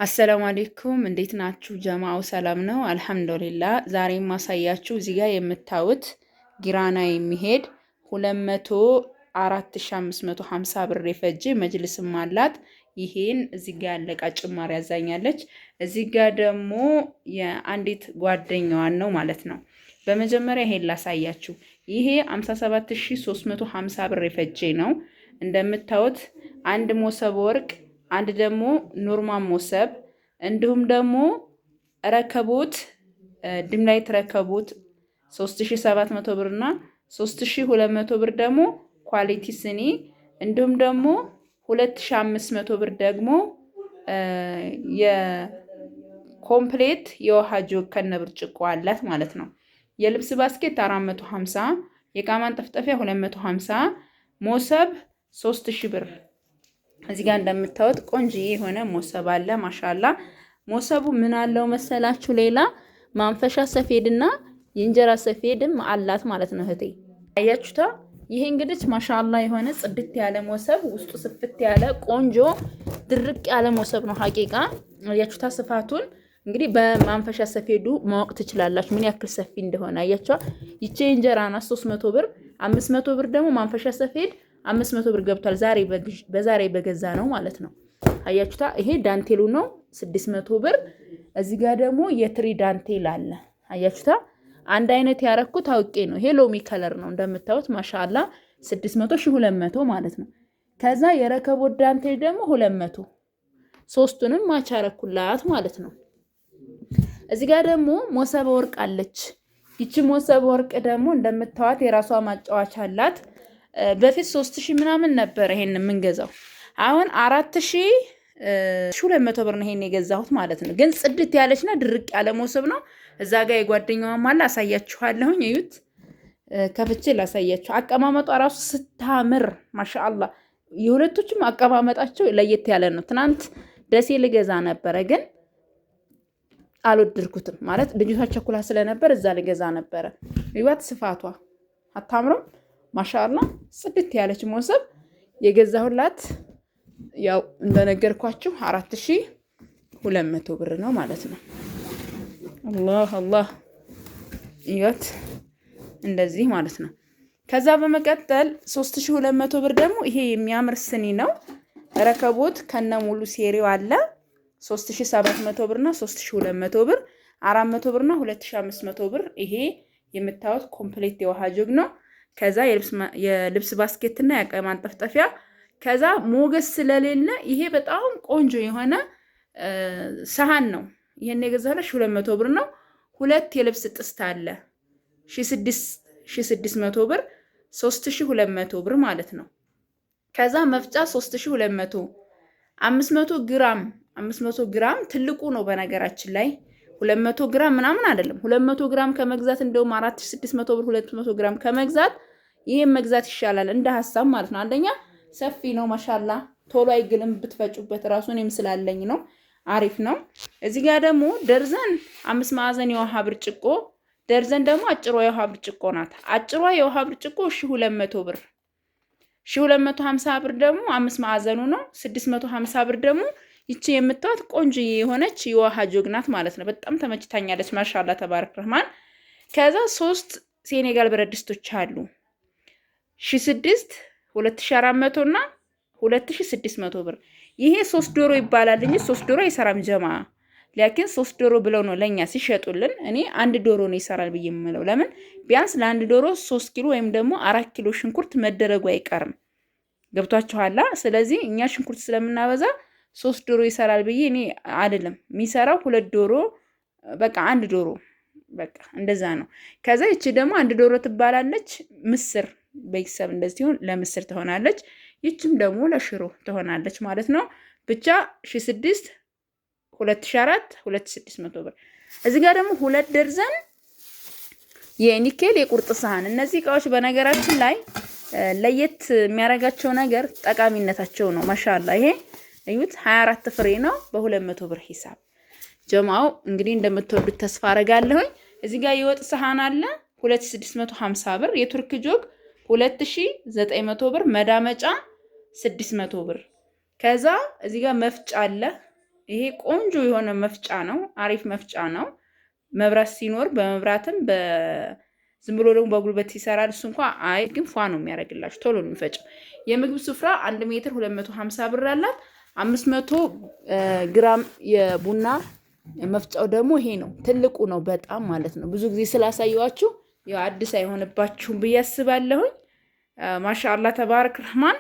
አሰላሙ አለይኩም እንዴት ናችሁ? ጀማው ሰላም ነው? አልሐምዱሊላህ። ዛሬ ማሳያችሁ እዚህ ጋር የምታዩት ጊራና የሚሄድ 204,550 ብር የፈጀ መጅልስም አላት። ይሄን እዚህ ጋር ያለቃ ጭማሪ ያዛኛለች። እዚህ ጋር ደግሞ የአንዲት ጓደኛዋን ነው ማለት ነው። በመጀመሪያ ይሄን ላሳያችሁ። ይሄ 57,350 ብር የፈጀ ነው። እንደምታዩት አንድ ሞሰብ ወርቅ፣ አንድ ደግሞ ኖርማል ሞሰብ፣ እንዲሁም ደግሞ ረከቦት ድምላይት ረከቦት 3700 ብር እና 3200 ብር ደግሞ ኳሊቲ ስኒ፣ እንዲሁም ደግሞ 2500 ብር ደግሞ የኮምፕሌት የውሃ ጆግ ከነ ብርጭቆ አላት ማለት ነው። የልብስ ባስኬት 450፣ የዕቃ ማንጠፍጠፊያ 250፣ ሞሰብ 3000 ብር። እዚህ ጋር እንደምታዩት ቆንጆዬ የሆነ ሞሰብ አለ። ማሻላ ሞሰቡ ምን አለው መሰላችሁ? ሌላ ማንፈሻ ሰፌድና የእንጀራ ሰፌድም አላት ማለት ነው። እህቴ አያችሁታ? ይሄ እንግዲህ ማሻላ የሆነ ጽድት ያለ ሞሰብ፣ ውስጡ ስፍት ያለ ቆንጆ ድርቅ ያለ ሞሰብ ነው። ሐቂቃ አያችሁታ? ስፋቱን እንግዲህ በማንፈሻ ሰፌዱ ማወቅ ትችላላችሁ ምን ያክል ሰፊ እንደሆነ። አያችኋ? ይቺ እንጀራ ናት 300 ብር፣ 500 ብር ደግሞ ማንፈሻ ሰፌድ 500 ብር ገብቷል። በዛሬ በገዛ ነው ማለት ነው። አያችሁታ? ይሄ ዳንቴሉ ነው 600 ብር። እዚህ ጋር ደግሞ የትሪ ዳንቴል አለ። አያችሁታ? አንድ አይነት ያረኩት አውቄ ነው። ይሄ ሎሚ ከለር ነው እንደምታዩት። ማሻአላ 600 200 ማለት ነው። ከዛ የረከቦት ዳንቴል ደግሞ 200። ሶስቱንም ማች አረኩላት ማለት ነው። እዚህ ጋር ደግሞ ሞሰብ ወርቅ አለች። ይቺ ሞሰብ ወርቅ ደግሞ እንደምታዩት የራሷ ማጫወቻ አላት። በፊት 3000 ምናምን ነበር ይሄን የምንገዛው። አሁን 4200 ብር ነው ይሄን የገዛሁት ማለት ነው። ግን ጽድት ያለችና ድርቅ ያለ ሞሰብ ነው። እዛ ጋር የጓደኛዋም አለ፣ አሳያችኋለሁኝ። እዩት፣ ከፍቼ ላሳያችሁ። አቀማመጧ ራሱ ስታምር ማሻአላ። የሁለቶችም አቀማመጣቸው ለየት ያለ ነው። ትናንት ደሴ ልገዛ ነበረ ግን አልወደድኩትም ማለት ልጅቷ ቸኩላ ስለነበር እዛ ልገዛ ነበረ። ይዋት ስፋቷ አታምረም? ማሻአላ ጽድት ያለች ሞሰብ የገዛሁላት ያው እንደነገርኳችሁ 4200 ብር ነው ማለት ነው። አላህ አላህ ይወት እንደዚህ ማለት ነው። ከዛ በመቀጠል 3200 ብር ደግሞ ይሄ የሚያምር ስኒ ነው። ረከቦት ከነ ሙሉ ሴሪው አለ 3700 ብር እና 3200 ብር፣ 400 ብር እና 2500 ብር። ይሄ የምታዩት ኮምፕሌት የውሃ ጆግ ነው። ከዛ የልብስ ባስኬት እና የዕቃ ማንጠፍጠፊያ። ከዛ ሞገስ ስለሌለ ይሄ በጣም ቆንጆ የሆነ ሰሃን ነው። ይሄን የገዛሁት 200 ብር ነው። ሁለት የልብስ ጥስት አለ 1600 ብር፣ 3200 ብር ማለት ነው። ከዛ መፍጫ 3200፣ 500 ግራም ትልቁ ነው በነገራችን ላይ 200 ግራም ምናምን አይደለም። 200 ግራም ከመግዛት እንደውም 4600 ብር 200 ግራም ከመግዛት ይሄን መግዛት ይሻላል እንደ ሐሳብ ማለት ነው። አንደኛ ሰፊ ነው ማሻላ፣ ቶሎ አይግልም ብትፈጩበት ራሱ እኔም ስላለኝ ነው። አሪፍ ነው። እዚህ ጋር ደግሞ ደርዘን 5 ማዕዘን የውሃ ብርጭቆ፣ ደርዘን ደግሞ አጭሯ የውሃ ብርጭቆ ናት። አጭሯ የውሃ ብርጭቆ 1200 ብር፣ 1250 ብር ደግሞ 5 ማዕዘኑ ነው። 650 ብር ደግሞ ይቺ የምታዩት ቆንጆ የሆነች የውሃ ጆግ ናት ማለት ነው። በጣም ተመችታኛለች ማሻአላ ተባረክ ረህማን። ከዛ 3 ሴኔጋል ብረት ድስቶች አሉ 1006፣ 2400 እና 2600 ብር። ይሄ 3 ዶሮ ይባላል እንጂ 3 ዶሮ አይሰራም ጀማ። ለኪን 3 ዶሮ ብለው ነው ለኛ ሲሸጡልን። እኔ 1 ዶሮ ነው ይሰራል ብዬ የምለው። ለምን ቢያንስ ለአንድ ዶሮ 3 ኪሎ ወይም ደግሞ 4 ኪሎ ሽንኩርት መደረጉ አይቀርም። ገብቷችኋላ? ስለዚህ እኛ ሽንኩርት ስለምናበዛ 3 ዶሮ ይሰራል ብዬ እኔ አይደለም የሚሰራው 2 ዶሮ በቃ 1 ዶሮ በቃ እንደዛ ነው። ከዛ እቺ ደግሞ 1 ዶሮ ትባላለች። ምስር ቤተሰብ እንደዚህ ሲሆን ለምስር ትሆናለች። ይችም ደግሞ ለሽሮ ትሆናለች ማለት ነው። ብቻ 1006፣ 2004፣ 2600 ብር። እዚህ ጋር ደግሞ 2 ደርዘን የኒኬል የቁርጥ ሳህን። እነዚህ እቃዎች በነገራችን ላይ ለየት የሚያረጋቸው ነገር ጠቃሚነታቸው ነው። ማሻአላ ይሄ እዩት 24 ፍሬ ነው በ200 ብር ሂሳብ። ጀማው እንግዲህ እንደምትወዱት ተስፋ አረጋለሁኝ። እዚህ ጋር የወጥ ሰሃን አለ 2650 ብር፣ የቱርክ ጆግ 2900 ብር፣ መዳመጫ 600 ብር። ከዛ እዚህ ጋር መፍጫ አለ ይሄ ቆንጆ የሆነ መፍጫ ነው። አሪፍ መፍጫ ነው። መብራት ሲኖር በመብራትም ዝም ብሎ ደግሞ በጉልበት ይሰራል። እሱ እንኳን አይ ግን ፏ ነው የሚያደርግላችሁ፣ ቶሎ ነው የሚፈጨው። የምግብ ስፍራ 1 ሜትር 250 ብር አላት። 500 ግራም የቡና መፍጫው ደግሞ ይሄ ነው፣ ትልቁ ነው በጣም ማለት ነው። ብዙ ጊዜ ስላሳየዋችሁ ያው አዲስ አይሆንባችሁም ብዬ አስባለሁኝ። ማሻአላህ ተባረክ ረህማን።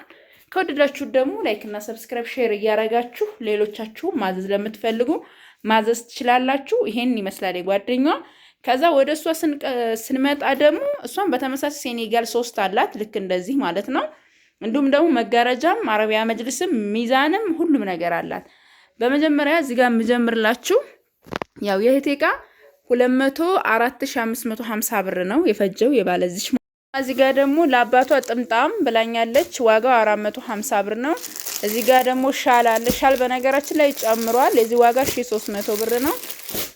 ከወደዳችሁ ደግሞ ላይክ እና ሰብስክራይብ ሼር እያረጋችሁ ሌሎቻችሁ ማዘዝ ለምትፈልጉ ማዘዝ ትችላላችሁ። ይሄን ይመስላል የጓደኛዋ። ከዛ ወደ እሷ ስንመጣ ደግሞ እሷን በተመሳሳይ ሴኔጋል 3 አላት፣ ልክ እንደዚህ ማለት ነው። እንዲሁም ደግሞ መጋረጃም አረቢያ መጅልስም ሚዛንም ሁሉም ነገር አላት። በመጀመሪያ እዚህ ጋር የምጀምርላችሁ ያው የእህቴ ዕቃ 204,550 ብር ነው የፈጀው የባለዚች። እዚህ ጋር ደግሞ ለአባቷ ጥምጣም ብላኛለች፣ ዋጋው 450 ብር ነው። እዚህ ጋር ደግሞ ሻል አለ። ሻል በነገራችን ላይ ጨምሯል። የዚህ ዋጋ 1300 ብር ነው።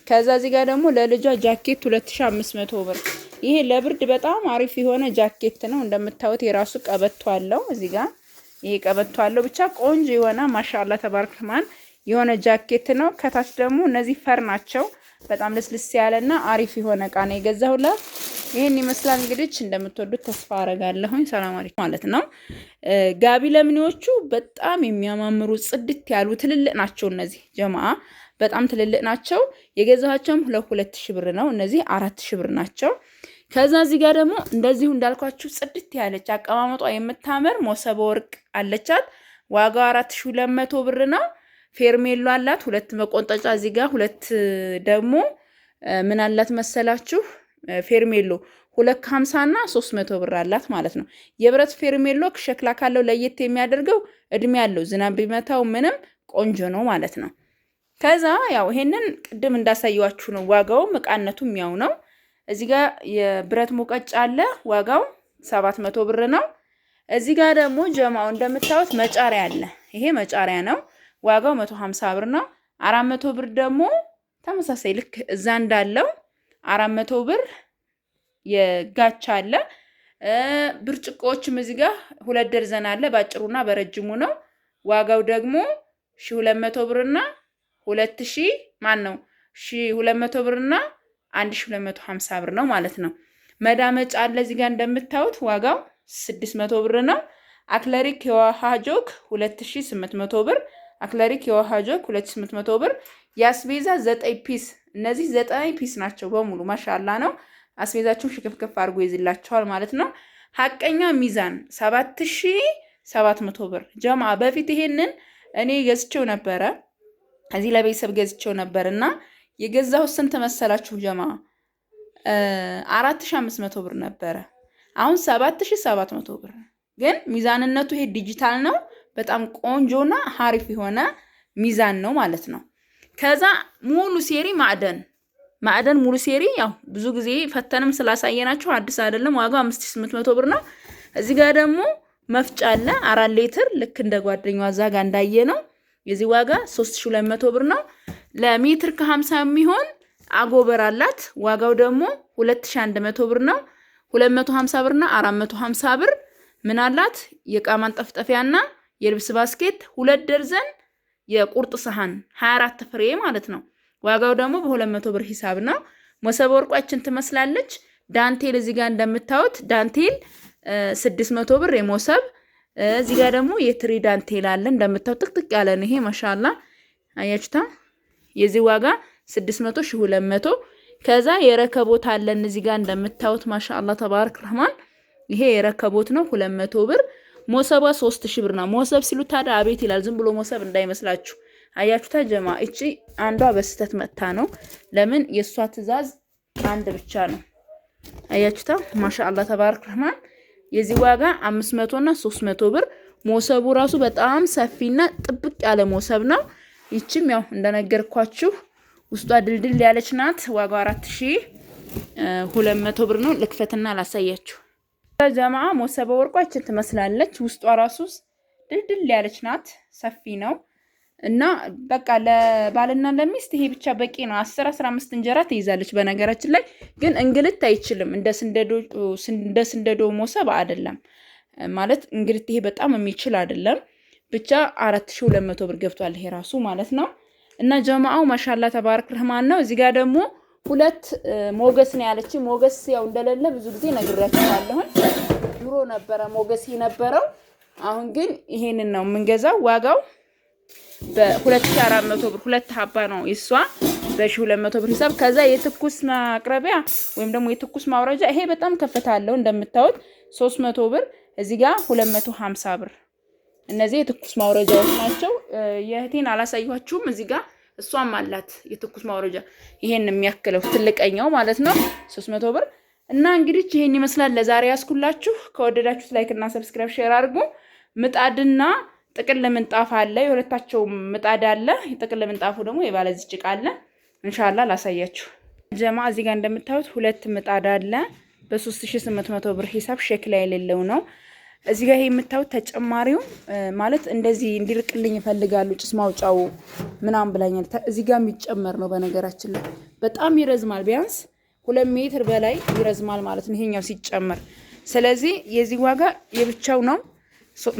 ከዛ እዚህ ጋር ደግሞ ለልጇ ጃኬት 2500 ብር። ይሄ ለብርድ በጣም አሪፍ የሆነ ጃኬት ነው። እንደምታዩት የራሱ ቀበቶ አለው። እዚህ ጋር ይሄ ቀበቶ አለው። ብቻ ቆንጆ የሆነ ማሻአላ ተባረክ ረህማን የሆነ ጃኬት ነው። ከታች ደግሞ እነዚህ ፈር ናቸው። በጣም ለስልስ ያለና አሪፍ የሆነ እቃ ነው የገዛሁላት። ይሄን ይመስላል እንግዲህ እንደምትወዱት ተስፋ አረጋለሁኝ። ሰላም አለይኩም ማለት ነው። ጋቢ ለምኔዎቹ በጣም የሚያማምሩ ጽድት ያሉ ትልልቅ ናቸው። እነዚህ ጀማዓ በጣም ትልልቅ ናቸው። የገዛኋቸውም 2000 ብር ነው። እነዚህ 4000 ብር ናቸው። ከዛ እዚህ ጋር ደግሞ እንደዚሁ እንዳልኳችሁ ጽድት ያለች አቀማመጧ የምታምር ሞሰበ ወርቅ አለቻት። ዋጋው 4200 ብር ነው። ፌርሜሎ አላት፣ 2 መቆንጠጫ እዚህ ጋር 2 ደግሞ ምን አላት መሰላችሁ ፌርሜሎ 250 እና 300 ብር አላት ማለት ነው። የብረት ፌርሜሎ ሸክላ ካለው ለየት የሚያደርገው እድሜ ያለው ዝናብ ቢመታው ምንም ቆንጆ ነው ማለት ነው። ከዛ ያው ይሄንን ቅድም እንዳሳየዋችሁ ነው። ዋጋው መቃነቱም ያው ነው። እዚህ ጋር የብረት ሙቀጫ አለ፣ ዋጋው 700 ብር ነው። እዚህ ጋር ደግሞ ጀማው እንደምታዩት መጫሪያ አለ። ይሄ መጫሪያ ነው። ዋጋው 150 ብር ነው። 400 ብር ደግሞ ተመሳሳይ ልክ እዛ እንዳለው 400 ብር የጋቻ አለ። ብርጭቆዎችም እዚህ ጋር 2 ደርዘን አለ፣ ባጭሩና በረጅሙ ነው። ዋጋው ደግሞ 1200 ብርና 2000 ማን ነው 1200 ብርና 1250 ብር ነው ማለት ነው። መዳመጫ አለ እዚህ ጋር እንደምታዩት ዋጋው 600 ብር ነው። አክለሪክ የውሃ ጆክ 2800 ብር። አክለሪክ የውሃ ጆክ 2800 ብር። የአስቤዛ 9 ፒስ፣ እነዚህ 9 ፒስ ናቸው በሙሉ ማሻአላ ነው። አስቤዛችሁን ሽክፍክፍ አድርጎ ይዝላችኋል ማለት ነው። ሀቀኛ ሚዛን 7700 ብር ጀማ። በፊት ይሄንን እኔ ገዝቼው ነበረ፣ እዚህ ለቤተሰብ ገዝቼው ነበርና የገዛሁት ስንት መሰላችሁ ጀማ? 4500 ብር ነበረ። አሁን 7700 ብር። ግን ሚዛንነቱ ይሄ ዲጂታል ነው። በጣም ቆንጆና ሀሪፍ የሆነ ሚዛን ነው ማለት ነው። ከዛ ሙሉ ሴሪ ማዕደን ሙሉ ሴሪ ያው ብዙ ጊዜ ፈተንም ስላሳየናችሁ አዲስ አይደለም። ዋጋው 5800 ብር ነው። እዚህ ጋር ደግሞ መፍጫ አለ 4 ሊትር ልክ እንደ ጓደኛዋ እዛ ጋር እንዳየ ነው። የዚህ ዋጋ 3200 ብር ነው። ለሜትር ከ50 የሚሆን አጎበር አላት። ዋጋው ደግሞ 2100 ብር ነው። 250 ብርና 450 ብር ምን አላት? የዕቃ ማንጠፍጠፊያና የልብስ ባስኬት 2 ደርዘን የቁርጥ ሰሃን 24 ፍሬ ማለት ነው። ዋጋው ደግሞ በ200 ብር ሂሳብ ነው። ሞሰበ ወርቋችን ትመስላለች። ዳንቴል እዚህ ጋር እንደምታዩት ዳንቴል 600 ብር የሞሰብ። እዚህ ጋር ደግሞ የትሪ ዳንቴል አለ እንደምታዩት ጥቅጥቅ ያለ ነው። ይሄ ማሻአላ አያችሁታ። የዚህ ዋጋ 600 200። ከዛ የረከቦት አለን እዚህ ጋር እንደምታዩት ማሻአላ ተባረክ ረህማን። ይሄ የረከቦት ነው 200 ብር። ሞሰባ 3000 ብር ነው። ሞሰብ ሲሉ ታዲያ አቤት ይላል። ዝም ብሎ ሞሰብ እንዳይመስላችሁ። አያችሁታ ጀማ። እቺ አንዷ በስተት መታ ነው። ለምን የሷ ትዕዛዝ አንድ ብቻ ነው። አያችሁታ ማሻአላ ተባረክ ረህማን። የዚህ ዋጋ 500 እና 300 ብር። ሞሰቡ ራሱ በጣም ሰፊና ጥብቅ ያለ ሞሰብ ነው። ይችም ያው እንደነገርኳችሁ ውስጧ ድልድል ያለች ናት። ዋጋው 4200 ብር ነው። ልክፈትና ላሳያችሁ ጀማ። ሞሰበ ወርቋችን ትመስላለች። ውስጧ ራሱ ድልድል ያለች ናት። ሰፊ ነው እና በቃ ለባልና ለሚስት ይሄ ብቻ በቂ ነው። 10-15 እንጀራ ትይዛለች። በነገራችን ላይ ግን እንግልት አይችልም። እንደ ስንደዶ ሞሰብ አይደለም ማለት እንግልት ይሄ በጣም የሚችል አይደለም። ብቻ 4200 ብር ገብቷል ይሄ ራሱ ማለት ነው። እና ጀማዓው ማሻአላ ተባረክ ረህማን ነው። እዚህ ጋር ደግሞ ሁለት ሞገስ ነው ያለች። ሞገስ ያው እንደሌለ ብዙ ጊዜ ነግራችኋለሁ። ድሮ ነበረ ሞገስ የነበረው። አሁን ግን ይሄንን ነው የምንገዛው። ዋጋው በ2400 ብር ሁለት ሀባ ነው እሷ በ1200 ብር ሂሳብ። ከዛ የትኩስ ማቅረቢያ ወይም ደግሞ የትኩስ ማውረጃ ይሄ በጣም ከፍታ አለው እንደምታዩት 300 ብር፣ እዚህ ጋር 250 ብር። እነዚህ የትኩስ ማውረጃዎች ናቸው። የእህቴን አላሳያችሁም። እዚህ ጋር እሷም አላት የትኩስ ማውረጃ ይሄን የሚያክለው ትልቀኛው ማለት ነው 300 ብር። እና እንግዲህ ይሄን ይመስላል ለዛሬ ያስኩላችሁ። ከወደዳችሁት ላይክ እና ሰብስክራይብ ሼር አድርጉ። ምጣድና ጥቅል ምንጣፍ አለ። የሁለታቸው ምጣድ አለ። ጥቅል ምንጣፉ ደግሞ የባለዚህ ጭቃ አለ። ኢንሻአላህ ላሳያችሁ ጀማ። እዚህ ጋር እንደምታዩት ሁለት ምጣድ አለ በ3800 ብር ሂሳብ ሸክላ የሌለው ነው። እዚህ ጋር ይሄ የምታዩት ተጨማሪው ማለት እንደዚህ እንዲርቅልኝ ይፈልጋሉ ጭስ ማውጫው ምናምን ብላኛል። እዚህ ጋር የሚጨመር ነው በነገራችን ላይ በጣም ይረዝማል። ቢያንስ 2 ሜትር በላይ ይረዝማል ማለት ነው ይሄኛው ሲጨመር። ስለዚህ የዚህ ዋጋ የብቻው ነው።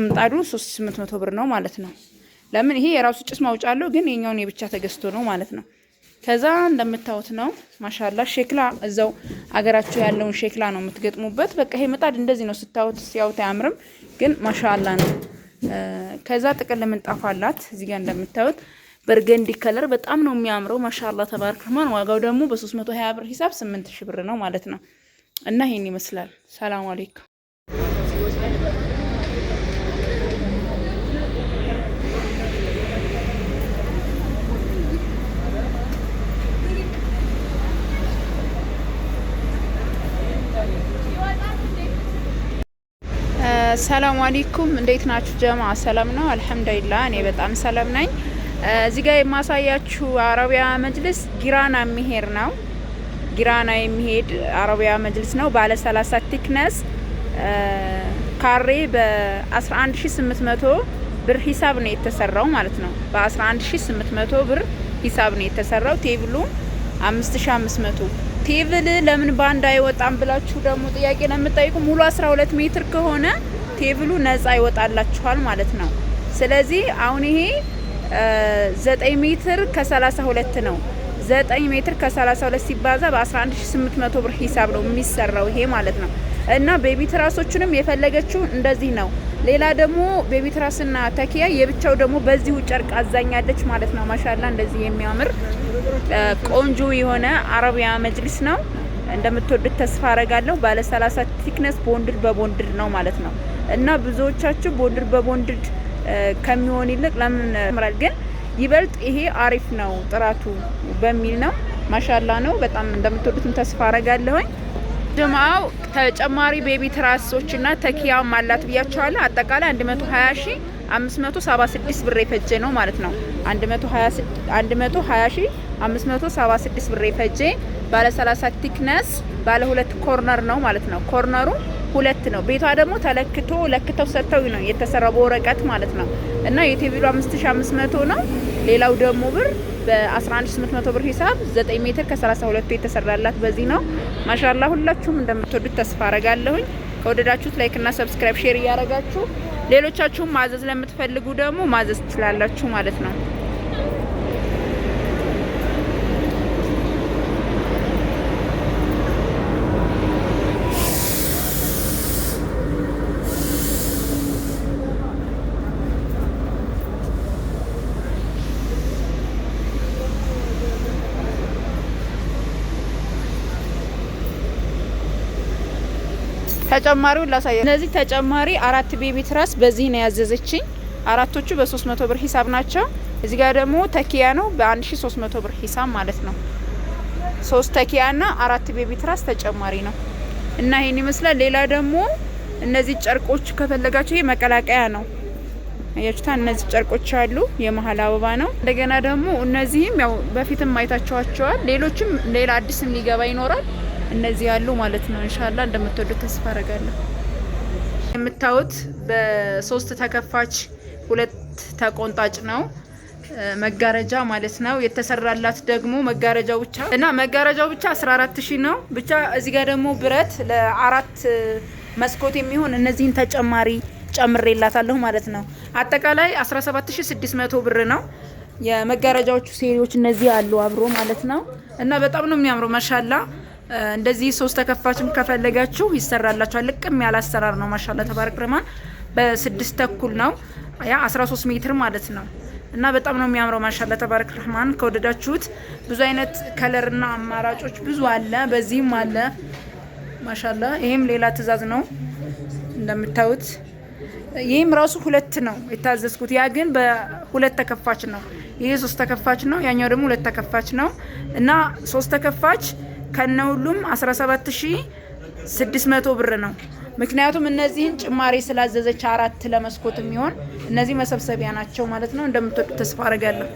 ምጣዱ 3800 ብር ነው ማለት ነው። ለምን ይሄ የራሱ ጭስ ማውጫ አለው፣ ግን የኛውን የብቻ ተገዝቶ ነው ማለት ነው። ከዛ እንደምታዩት ነው ማሻአላ ሸክላ እዛው አገራችሁ ያለውን ሸክላ ነው የምትገጥሙበት። በቃ ይሄ ምጣድ እንደዚህ ነው ስታዩት፣ ሲያዩት አያምርም፣ ግን ማሻአላ ነው። ከዛ ጥቅል ምንጣፍ አላት እዚህ ጋር እንደምታዩት በርገንዲ ከለር በጣም ነው የሚያምረው። ማሻአላ ተባረክ ረህማን። ዋጋው ደግሞ በ320 ብር ሂሳብ 8000 ብር ነው ማለት ነው። እና ይሄን ይመስላል። ሰላም አለይኩም። ሰላም አለይኩም እንዴት ናችሁ ጀማ? ሰላም ነው አልহামዱሊላህ እኔ በጣም ሰላም ነኝ። እዚህ ጋር የማሳያችሁ አረቢያ መጅልስ ጊራና የሚሄድ ነው። ጊራና የሚሄድ አረቢያ መጅልስ ነው። ባለ 30 ቲክነስ ካሬ በ11800 ብር ሂሳብ ነው የተሰራው ማለት ነው። በ11800 ብር ሂሳብ ነው የተሰራው። ቴብሉ 5500 ቴብል ለምን ባንድ አይወጣም ብላችሁ ደግሞ ጥያቄ ነው የምትጠይቁ። ሙሉ 12 ሜትር ከሆነ ቴብሉ ነፃ ይወጣላችኋል ማለት ነው። ስለዚህ አሁን ይሄ 9 ሜትር ከ32 ነው። 9 ሜትር ከ32 ሲባዛ በ11800 ብር ሂሳብ ነው የሚሰራው ይሄ ማለት ነው። እና ቤቢ ትራሶቹንም የፈለገችው እንደዚህ ነው። ሌላ ደግሞ ቤቢ ትራስና ተኪያ የብቻው ደግሞ በዚሁ ጨርቅ አዛኛለች ማለት ነው። ማሻአላ እንደዚህ የሚያምር ቆንጆ የሆነ አረቢያ መጅሊስ ነው። እንደምትወዱት ተስፋ አረጋለሁ። ባለ 30 ቲክነስ ቦንድድ በቦንድድ ነው ማለት ነው። እና ብዙዎቻችሁ ቦንድድ በቦንድድ ከሚሆን ይልቅ ለምን ያምራል ግን ይበልጥ ይሄ አሪፍ ነው ጥራቱ በሚል ነው። ማሻአላ ነው። በጣም እንደምትወዱት ተስፋ አረጋለሁ። ጀማው ተጨማሪ ቤቢ ትራሶችና ተኪያው ማላት ብያቸዋለሁ። አጠቃላይ 120576 ብር የፈጀ ነው ማለት ነው። 120576 ብር የፈጀ ባለ 30 ቲክነስ ባለ 2 ኮርነር ነው ማለት ነው። ኮርነሩ 2 ነው። ቤቷ ደግሞ ተለክቶ ለክተው ሰጥተው ነው የተሰራው በወረቀት ማለት ነው። እና የቴቪሉ 5500 ነው። ሌላው ደግሞ ብር በ11800 ብር ሂሳብ 9 ሜትር ከ32 የተሰራላት በዚህ ነው። ማሻአላ ሁላችሁም እንደምትወዱት ተስፋ አረጋለሁኝ። ከወደዳችሁት ላይክ እና ሰብስክራይብ ሼር እያረጋችሁ ሌሎቻችሁም ማዘዝ ለምትፈልጉ ደግሞ ማዘዝ ትችላላችሁ ማለት ነው። ተጨማሪውን ላሳየ። እነዚህ ተጨማሪ 4 ቤቢ ትራስ በዚህ ነው ያዘዘችኝ። አራቶቹ በ300 ብር ሂሳብ ናቸው። እዚህ ጋር ደግሞ ተኪያ ነው በ1300 ብር ሂሳብ ማለት ነው። 3 ተኪያና 4 ቤቢ ትራስ ተጨማሪ ነው። እና ይሄን ይመስላል። ሌላ ደግሞ እነዚህ ጨርቆች ከፈለጋችሁ ይሄ መቀላቀያ ነው። አያችሁታ እነዚህ ጨርቆች አሉ። የመሃል አበባ ነው። እንደገና ደግሞ እነዚህም ያው በፊትም አይታችኋቸዋል። ሌሎችም ሌላ አዲስም ሊገባ ይኖራል። እነዚህ ያሉ ማለት ነው። ኢንሻአላ እንደምትወዱት ተስፋ አረጋለሁ። የምታዩት በ3 ተከፋች 2 ተቆንጣጭ ነው መጋረጃ ማለት ነው የተሰራላት። ደግሞ መጋረጃው ብቻ እና መጋረጃው ብቻ 14000 ነው ብቻ። እዚህ ጋር ደግሞ ብረት ለ4 መስኮት የሚሆን እነዚህን ተጨማሪ ጨምሬላታለሁ ማለት ነው። አጠቃላይ 17600 ብር ነው። የመጋረጃዎቹ ሴሪዎች እነዚህ አሉ አብሮ ማለት ነው። እና በጣም ነው የሚያምረው ማሻላ። እንደዚህ 3 ተከፋችም ከፈለጋችሁ ይሰራላችኋል። ልቅም ያለ አሰራር ነው ማሻላ ተባረክ ረህማን። በ6 ተኩል ነው ያ 13 ሜትር ማለት ነው። እና በጣም ነው የሚያምረው ማሻላ ተባረክ ረህማን። ከወደዳችሁት ብዙ አይነት ከለርና አማራጮች ብዙ አለ። በዚህም አለ ማሻላ። ይሄም ሌላ ትእዛዝ ነው እንደምታዩት። ይሄም ራሱ 2 ነው የታዘዝኩት። ያ ግን በ2 ተከፋች ነው። ይሄ 3 ተከፋች ነው። ያኛው ደግሞ 2 ተከፋች ነው። እና 3 ተከፋች ከነ ሁሉም 17600 ብር ነው። ምክንያቱም እነዚህን ጭማሪ ስላዘዘች 4 ለመስኮት የሚሆን እነዚህ መሰብሰቢያ ናቸው ማለት ነው። እንደምትወዱ ተስፋ አደርጋለሁ።